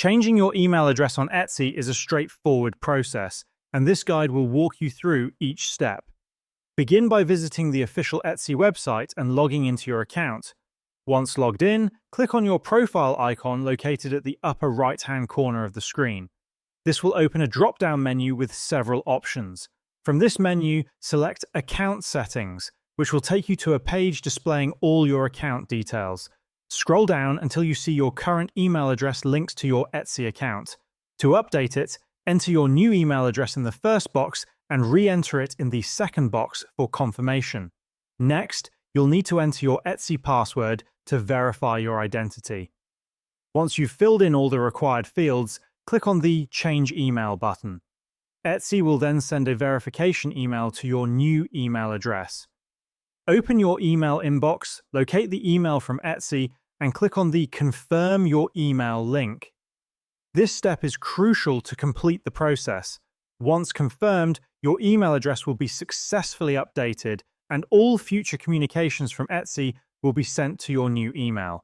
Changing your email address on Etsy is a straightforward process, and this guide will walk you through each step. Begin by visiting the official Etsy website and logging into your account. Once logged in, click on your profile icon located at the upper right-hand corner of the screen. This will open a drop-down menu with several options. From this menu, select Account Settings, which will take you to a page displaying all your account details. Scroll down until you see your current email address linked to your Etsy account. To update it, enter your new email address in the first box and re-enter it in the second box for confirmation. Next, you'll need to enter your Etsy password to verify your identity. Once you've filled in all the required fields, click on the Change Email button. Etsy will then send a verification email to your new email address. Open your email inbox, locate the email from Etsy, and click on the Confirm Your Email link. This step is crucial to complete the process. Once confirmed, your email address will be successfully updated, and all future communications from Etsy will be sent to your new email.